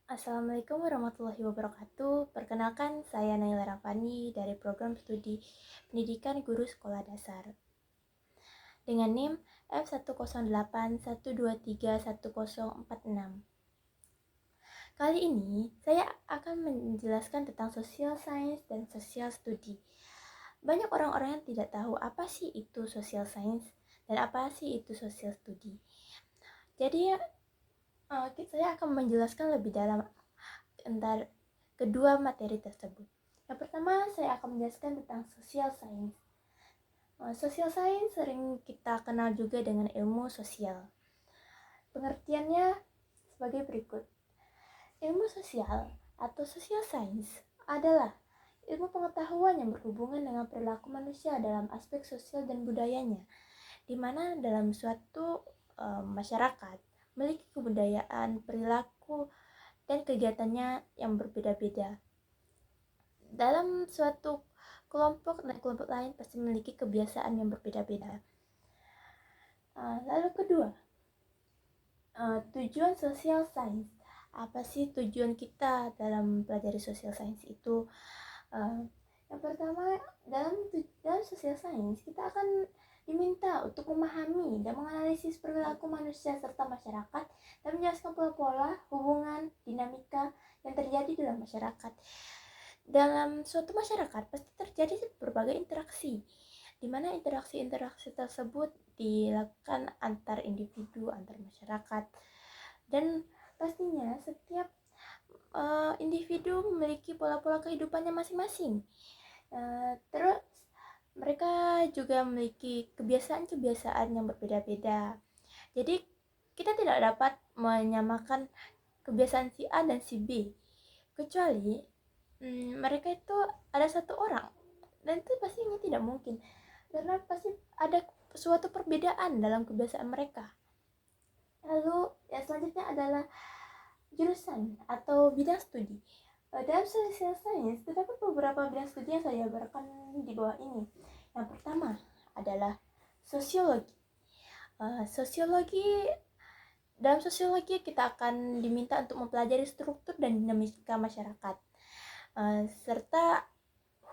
Assalamualaikum warahmatullahi wabarakatuh. Perkenalkan, saya Naila Rafani dari program studi Pendidikan Guru Sekolah Dasar. Dengan NIM F10812310406. Kali ini, saya akan menjelaskan tentang social science dan social study. Banyak orang-orang yang tidak tahu apa sih itu social science dan apa sih itu social study. Jadi, saya akan menjelaskan lebih dalam antara kedua materi tersebut. Yang pertama, saya akan menjelaskan tentang social science. Social science sering kita kenal juga dengan ilmu sosial. Pengertiannya sebagai berikut. Ilmu sosial atau social science adalah ilmu pengetahuan yang berhubungan dengan perilaku manusia dalam aspek sosial dan budayanya, di mana dalam suatu masyarakat memiliki kebudayaan, perilaku, dan kegiatannya yang berbeda-beda. Dalam suatu kelompok dan kelompok lain pasti memiliki kebiasaan yang berbeda-beda. Lalu kedua, tujuan social science. Apa sih tujuan kita dalam pelajari social science itu? Yang pertama, dalam social science kita akan diminta untuk memahami dan menganalisis perilaku manusia serta masyarakat dan menjelaskan pola-pola, hubungan, dinamika yang terjadi dalam masyarakat. Dalam suatu masyarakat pasti terjadi berbagai interaksi, di mana interaksi-interaksi tersebut dilakukan antar individu, antar masyarakat, dan pastinya setiap individu memiliki pola-pola kehidupannya masing-masing. Terus mereka juga memiliki kebiasaan-kebiasaan yang berbeda-beda. Jadi kita tidak dapat menyamakan kebiasaan si A dan si B, kecuali mereka itu ada satu orang, dan itu pastinya tidak mungkin karena pasti ada suatu perbedaan dalam kebiasaan mereka. Lalu yang selanjutnya adalah jurusan atau bidang studi. Dalam social science terdapat beberapa bidang studi yang saya jabarkan di bawah ini. Yang pertama adalah sosiologi. Dalam sosiologi kita akan diminta untuk mempelajari struktur dan dinamika masyarakat, serta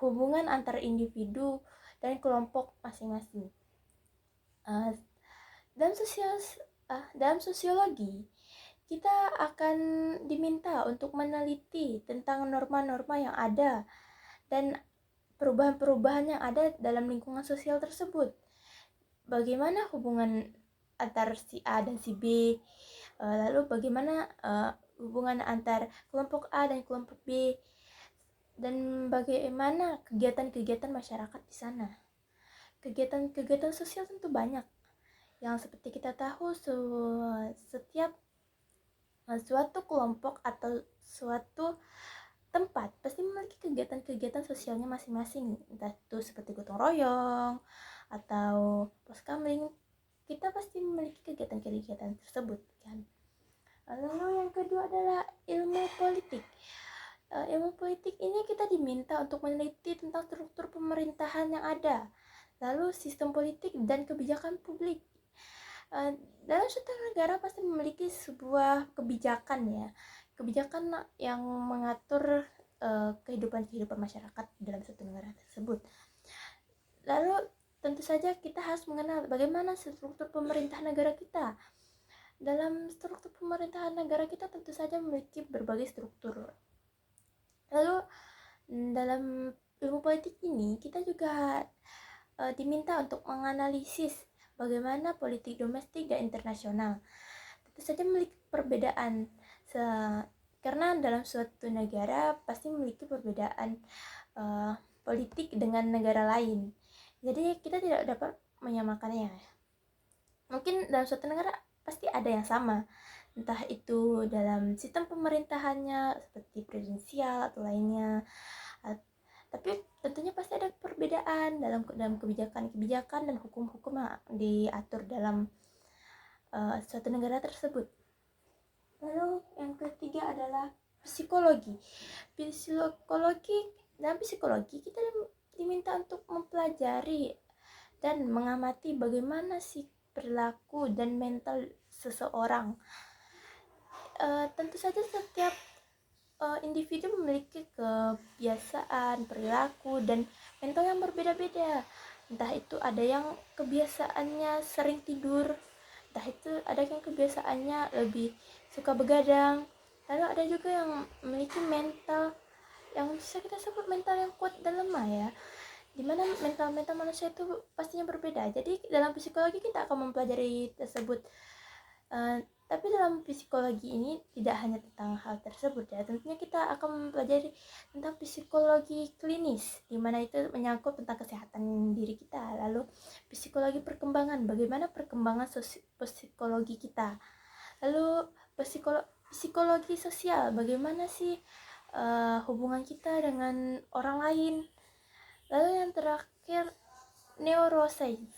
hubungan antar individu dan kelompok masing-masing. Dalam sosiologi kita akan diminta untuk meneliti tentang norma-norma yang ada dan perubahan-perubahan yang ada dalam lingkungan sosial tersebut. Bagaimana hubungan antar si A dan si B, lalu bagaimana hubungan antar kelompok A dan kelompok B, dan bagaimana kegiatan-kegiatan masyarakat di sana. Kegiatan-kegiatan sosial tentu banyak, yang seperti kita tahu setiap suatu kelompok atau suatu tempat pasti memiliki kegiatan-kegiatan sosialnya masing-masing, entah itu seperti gotong royong atau poskamling. Kita pasti memiliki kegiatan-kegiatan tersebut kan. Lalu yang kedua adalah ilmu politik. Ilmu politik ini kita diminta untuk meneliti tentang struktur pemerintahan yang ada, lalu sistem politik dan kebijakan publik. Dalam suatu negara pasti memiliki sebuah kebijakan yang mengatur kehidupan masyarakat dalam suatu negara tersebut. Lalu tentu saja kita harus mengenal bagaimana struktur pemerintahan negara kita. Dalam struktur pemerintahan negara kita tentu saja memiliki berbagai struktur. Lalu dalam ilmu politik ini kita juga diminta untuk menganalisis bagaimana politik domestik dan internasional. Tentu saja memiliki perbedaan karena dalam suatu negara pasti memiliki perbedaan politik dengan negara lain. Jadi kita tidak dapat menyamakannya. Mungkin dalam suatu negara pasti ada yang sama, entah itu dalam sistem pemerintahannya seperti presidensial atau lainnya. Tapi tentunya pasti ada perbedaan dalam kebijakan-kebijakan dan hukum-hukum yang diatur dalam suatu negara tersebut. Lalu yang ketiga adalah psikologi. Dalam psikologi kita diminta untuk mempelajari dan mengamati bagaimana sih perilaku dan mental seseorang. Tentu saja setiap individu memiliki kebiasaan, perilaku, dan mental yang berbeda-beda. Entah itu ada yang kebiasaannya sering tidur, entah itu ada yang kebiasaannya lebih suka begadang, lalu ada juga yang memiliki mental yang bisa kita sebut mental yang kuat dan lemah ya, dimana mental manusia itu pastinya berbeda. Jadi dalam psikologi kita akan mempelajari tersebut. Tapi dalam psikologi ini tidak hanya tentang hal tersebut ya, tentunya kita akan mempelajari tentang psikologi klinis, di mana itu menyangkut tentang kesehatan diri kita. Lalu psikologi perkembangan, bagaimana perkembangan psikologi kita. Lalu psikologi sosial, bagaimana sih hubungan kita dengan orang lain. Lalu yang terakhir neuroscience.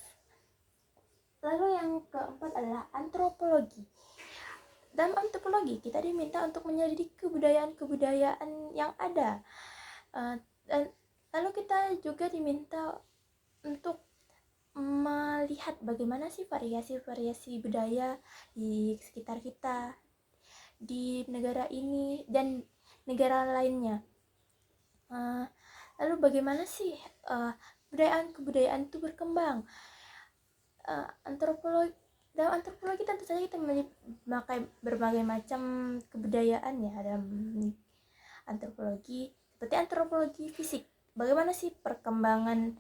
Lalu yang keempat adalah antropologi. Dalam antropologi kita diminta untuk menyelidiki kebudayaan-kebudayaan yang ada. Dan lalu kita juga diminta untuk melihat bagaimana sih variasi-variasi budaya di sekitar kita, di negara ini dan negara lainnya. Lalu bagaimana sih kebudayaan itu berkembang. Dalam antropologi tentu saja kita memakai berbagai macam kebudayaan ya dalam antropologi, seperti antropologi fisik. Bagaimana sih perkembangan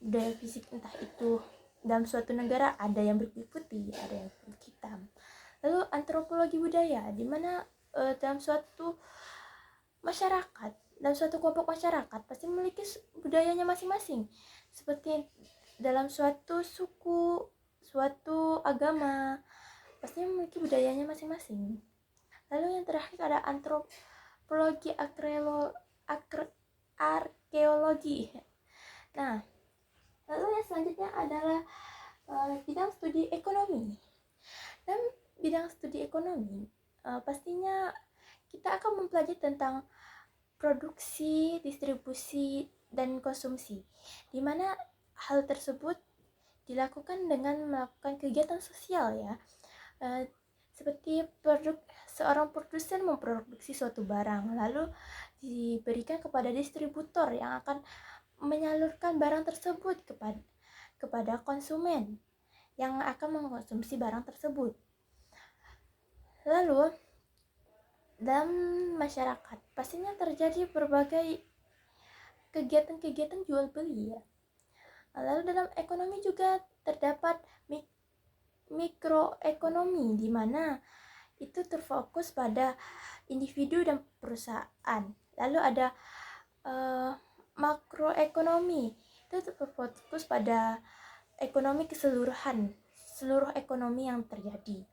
budaya fisik, entah itu dalam suatu negara ada yang berkulit putih, ada yang berkulit hitam. Lalu antropologi budaya, di mana dalam suatu masyarakat, dalam suatu kelompok masyarakat pasti memiliki budayanya masing-masing. Seperti dalam suatu suku, suatu agama pasti memiliki budayanya masing-masing. Lalu yang terakhir ada antropologi arkeologi. Nah, lalu yang selanjutnya adalah bidang studi ekonomi. Dan bidang studi ekonomi pastinya kita akan mempelajari tentang produksi, distribusi, dan konsumsi, di mana hal tersebut dilakukan dengan melakukan kegiatan sosial ya, seperti seorang produsen memproduksi suatu barang lalu diberikan kepada distributor yang akan menyalurkan barang tersebut kepada konsumen yang akan mengkonsumsi barang tersebut. Lalu dalam masyarakat pastinya terjadi berbagai kegiatan-kegiatan jual beli ya. Lalu dalam ekonomi juga terdapat mikroekonomi, di mana itu terfokus pada individu dan perusahaan. Lalu ada makroekonomi, itu terfokus pada ekonomi keseluruhan, seluruh ekonomi yang terjadi.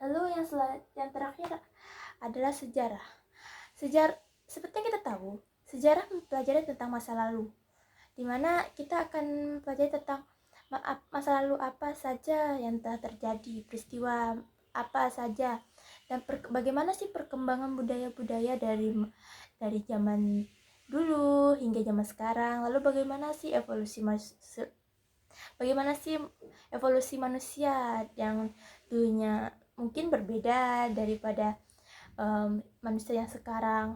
Lalu yang terakhir adalah sejarah. Seperti yang kita tahu, sejarah mempelajari tentang masa lalu, di mana kita akan mempelajari tentang masa lalu apa saja yang telah terjadi, peristiwa apa saja, dan bagaimana sih perkembangan budaya-budaya dari zaman dulu hingga zaman sekarang. Lalu bagaimana sih evolusi manusia yang dulunya mungkin berbeda daripada manusia yang sekarang.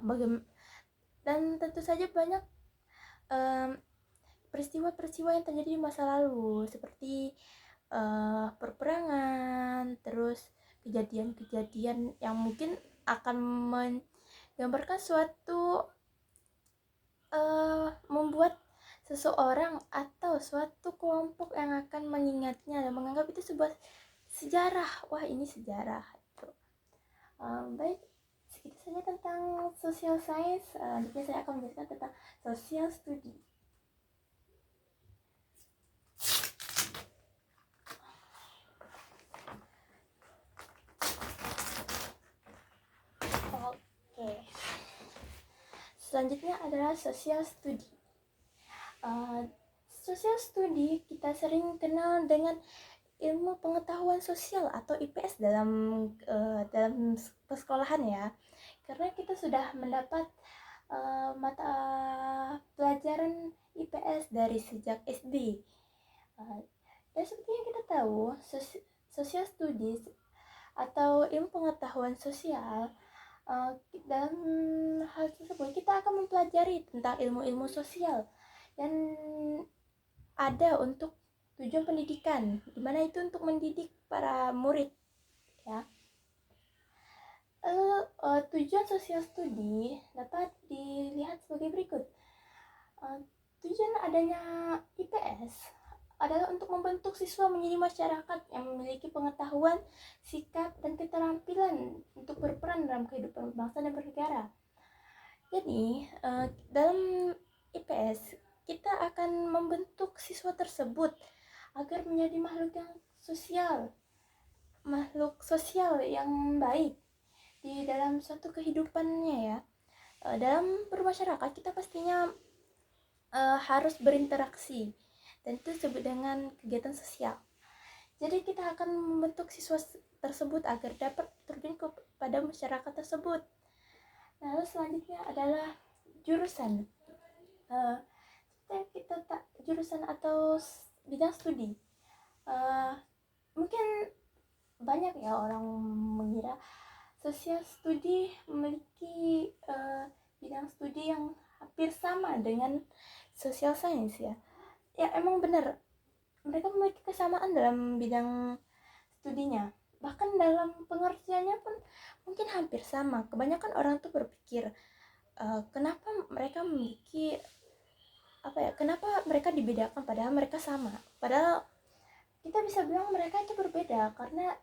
Dan tentu saja banyak peristiwa-peristiwa yang terjadi di masa lalu, seperti perperangan, terus kejadian-kejadian yang mungkin akan menggambarkan suatu membuat seseorang atau suatu kelompok yang akan mengingatnya dan menganggap itu sebuah sejarah. Wah, ini sejarah. Baik, segitu saja tentang social science. Selanjutnya saya akan menjelaskan tentang social study. Oke. Selanjutnya adalah social study. Social study kita sering kenal dengan ilmu pengetahuan sosial atau IPS dalam persekolahan ya, karena kita sudah mendapat mata pelajaran IPS dari sejak SD. Dan seperti yang kita tahu, social studies atau ilmu pengetahuan sosial Uh, dalam hal tersebut kita akan mempelajari tentang ilmu-ilmu sosial dan ada untuk tujuan pendidikan, di mana itu untuk mendidik para murid ya. Tujuan sosial studi dapat dilihat sebagai berikut. Tujuan adanya IPS adalah untuk membentuk siswa menjadi masyarakat yang memiliki pengetahuan, sikap, dan keterampilan untuk berperan dalam kehidupan bangsa dan bernegara. Jadi, dalam IPS, kita akan membentuk siswa tersebut agar menjadi makhluk sosial yang baik di dalam suatu kehidupannya ya. Dalam bermasyarakat kita pastinya harus berinteraksi dan itu disebut dengan kegiatan sosial. Jadi kita akan membentuk siswa tersebut agar dapat terjun kepada masyarakat tersebut. Lalu selanjutnya adalah jurusan. Jurusan atau bidang studi. Mungkin banyak ya orang mengira sosial studi memiliki bidang studi yang hampir sama dengan social science ya. Ya emang benar, mereka memiliki kesamaan dalam bidang studinya. Bahkan dalam pengertiannya pun mungkin hampir sama. Kebanyakan orang tuh berpikir kenapa mereka memiliki kenapa mereka dibedakan padahal mereka sama. Padahal kita bisa bilang mereka itu berbeda karena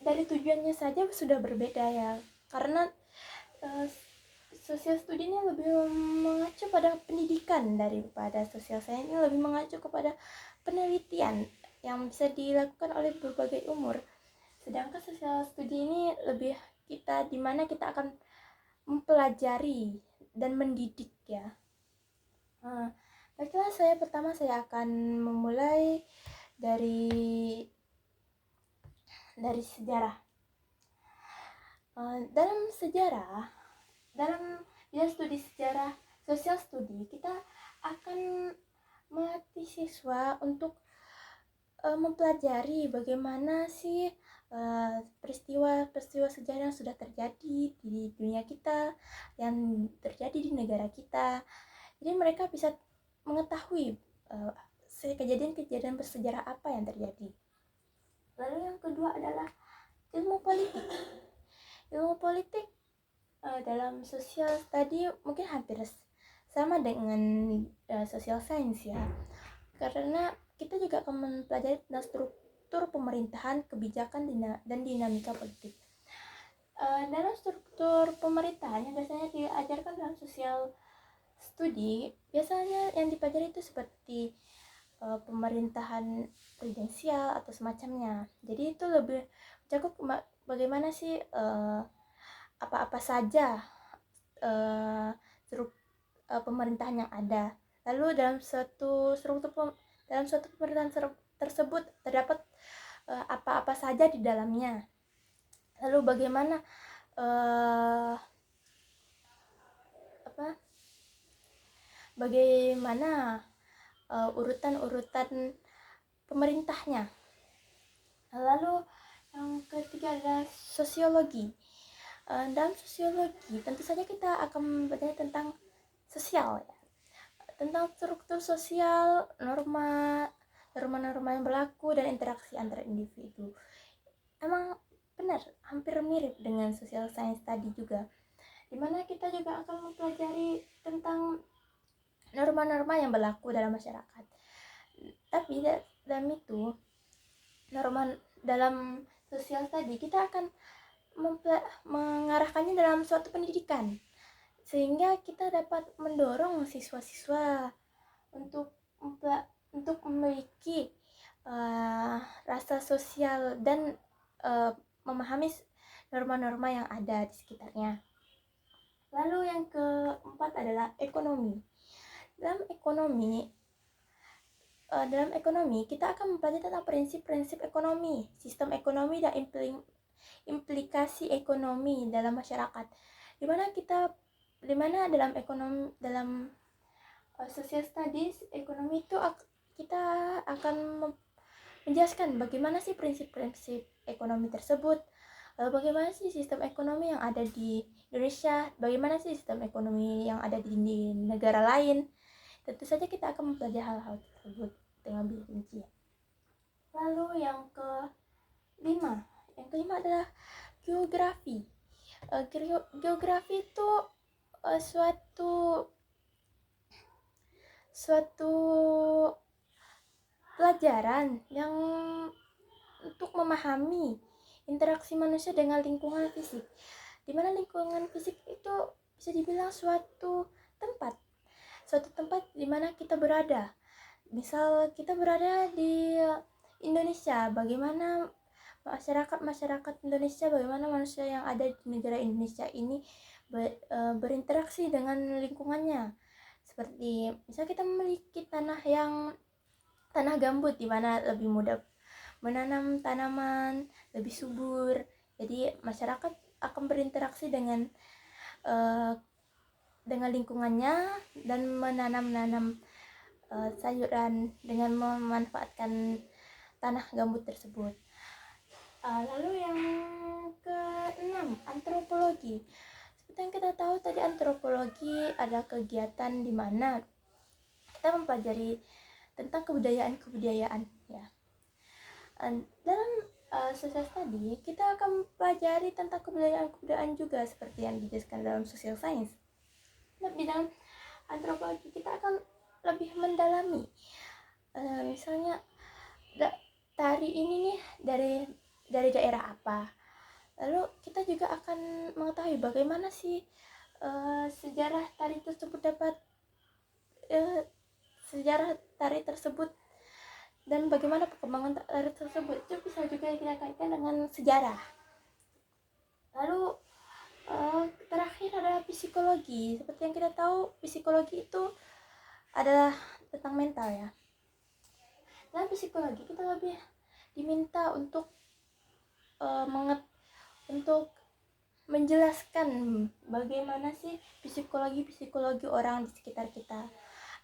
dari tujuannya saja sudah berbeda ya. Karena sosial studi ini lebih mengacu pada pendidikan daripada sosial sains ini lebih mengacu kepada penelitian yang bisa dilakukan oleh berbagai umur. Sedangkan sosial studi ini lebih dimana kita akan mempelajari dan mendidik ya. Baiklah, pertama saya akan memulai dari sejarah. Dalam studi sejarah sosial studi, kita akan melatih siswa untuk mempelajari bagaimana sih peristiwa sejarah yang sudah terjadi di dunia kita, yang terjadi di negara kita. Jadi mereka bisa mengetahui kejadian-kejadian bersejarah apa yang terjadi. Lalu yang kedua adalah ilmu politik. Ilmu politik dalam sosial study mungkin hampir sama dengan social science ya, karena kita juga akan mempelajari tentang struktur pemerintahan, kebijakan, dan dinamika politik. Dalam struktur pemerintahan yang biasanya diajarkan dalam sosial studi, biasanya yang dipelajari itu seperti pemerintahan presidensial atau semacamnya. Jadi itu lebih mencakup bagaimana sih apa-apa saja pemerintahan yang ada. Lalu dalam suatu pemerintahan tersebut terdapat apa-apa saja di dalamnya. Lalu bagaimana urutan-urutan pemerintahnya. Lalu yang ketiga adalah sosiologi. Dalam sosiologi tentu saja kita akan belajar tentang sosial ya, tentang struktur sosial, norma-norma yang berlaku dan interaksi antar individu. Emang benar, hampir mirip dengan social science tadi juga, dimana kita juga akan mempelajari tentang norma-norma yang berlaku dalam masyarakat. Tapi dalam itu, dalam sosial tadi kita akan mengarahkannya dalam suatu pendidikan, sehingga kita dapat mendorong siswa-siswa untuk memiliki rasa sosial dan memahami norma-norma yang ada di sekitarnya. Lalu yang keempat adalah ekonomi. Dalam ekonomi kita akan mempelajari tentang prinsip-prinsip ekonomi, sistem ekonomi, dan implikasi ekonomi dalam masyarakat. Dimana dalam social studies ekonomi itu kita akan menjelaskan bagaimana sih prinsip-prinsip ekonomi tersebut, Lalu bagaimana sih sistem ekonomi yang ada di Indonesia? Bagaimana sih sistem ekonomi yang ada di negara lain? Tentu saja kita akan mempelajari hal-hal tersebut dengan lebih rinci. Lalu yang kelima adalah geografi. Geografi itu suatu pelajaran yang untuk memahami interaksi manusia dengan lingkungan fisik, di mana lingkungan fisik itu bisa dibilang suatu tempat di mana kita berada. Misal kita berada di Indonesia, bagaimana masyarakat Indonesia, bagaimana manusia yang ada di negara Indonesia ini berinteraksi dengan lingkungannya. Seperti misal kita memiliki tanah gambut di mana lebih mudah menanam tanaman, lebih subur. Jadi masyarakat akan berinteraksi dengan lingkungannya dan menanam sayuran dengan memanfaatkan tanah gambut tersebut. Lalu yang keenam, antropologi. Seperti yang kita tahu tadi, antropologi adalah kegiatan di mana kita mempelajari tentang kebudayaan ya. Dalam social study kita akan mempelajari tentang kebudayaan juga seperti yang dijelaskan dalam social science. Nah, di dalam antropologi kita akan lebih mendalami misalnya tari ini nih dari daerah apa. Lalu kita juga akan mengetahui bagaimana sih sejarah tari tersebut dan bagaimana perkembangan tari tersebut. Itu bisa juga kita kaitkan dengan sejarah. Lalu terakhir adalah psikologi. Seperti yang kita tahu, psikologi itu adalah tentang mental ya. Dalam psikologi kita lebih diminta untuk menjelaskan bagaimana sih psikologi orang di sekitar kita,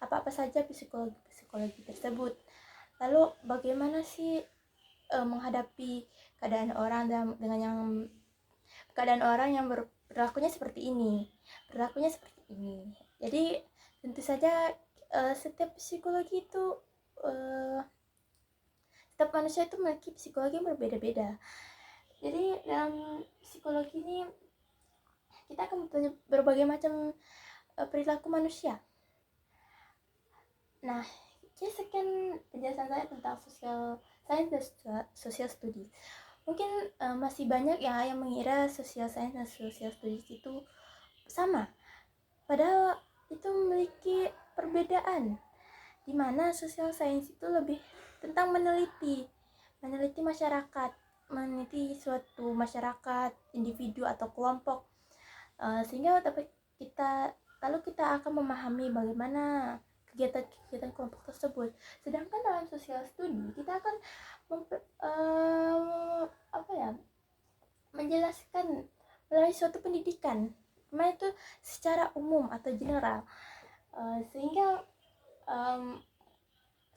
apa saja psikologi tersebut. Lalu bagaimana sih menghadapi keadaan orang yang perilakunya seperti ini. Jadi tentu saja setiap psikologi itu setiap manusia itu memiliki psikologi yang berbeda-beda. Jadi dalam psikologi ini kita akan mempelajari berbagai macam perilaku manusia. Nah, sekian penjelasan saya tentang social science dan social studies. Mungkin masih banyak ya yang mengira social science dan social studies itu sama, padahal itu memiliki perbedaan, di mana social science itu lebih tentang meneliti masyarakat, meneliti suatu masyarakat, individu atau kelompok, sehingga lalu kita akan memahami bagaimana kegiatan kelompok tersebut. Sedangkan dalam social study kita akan menjelaskan melalui suatu pendidikan, mana itu secara umum atau general, sehingga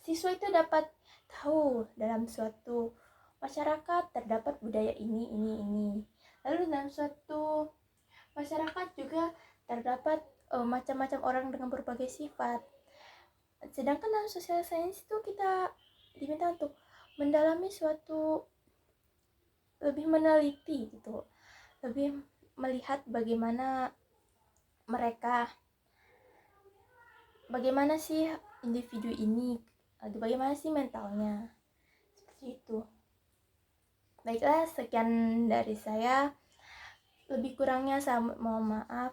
siswa itu dapat tahu dalam suatu masyarakat terdapat budaya ini. Lalu dalam suatu masyarakat juga terdapat macam-macam orang dengan berbagai sifat. Sedangkan dalam social science itu kita diminta untuk mendalami lebih meneliti gitu, lebih melihat bagaimana sih individu ini, bagaimana sih mentalnya, seperti itu. Baiklah, sekian dari saya. Lebih kurangnya saya mohon maaf.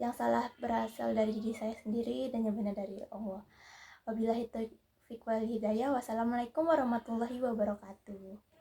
Yang salah berasal dari diri saya sendiri dan yang benar dari Allah. Wabillahi taufiq wal hidayah. Wassalamualaikum warahmatullahi wabarakatuh.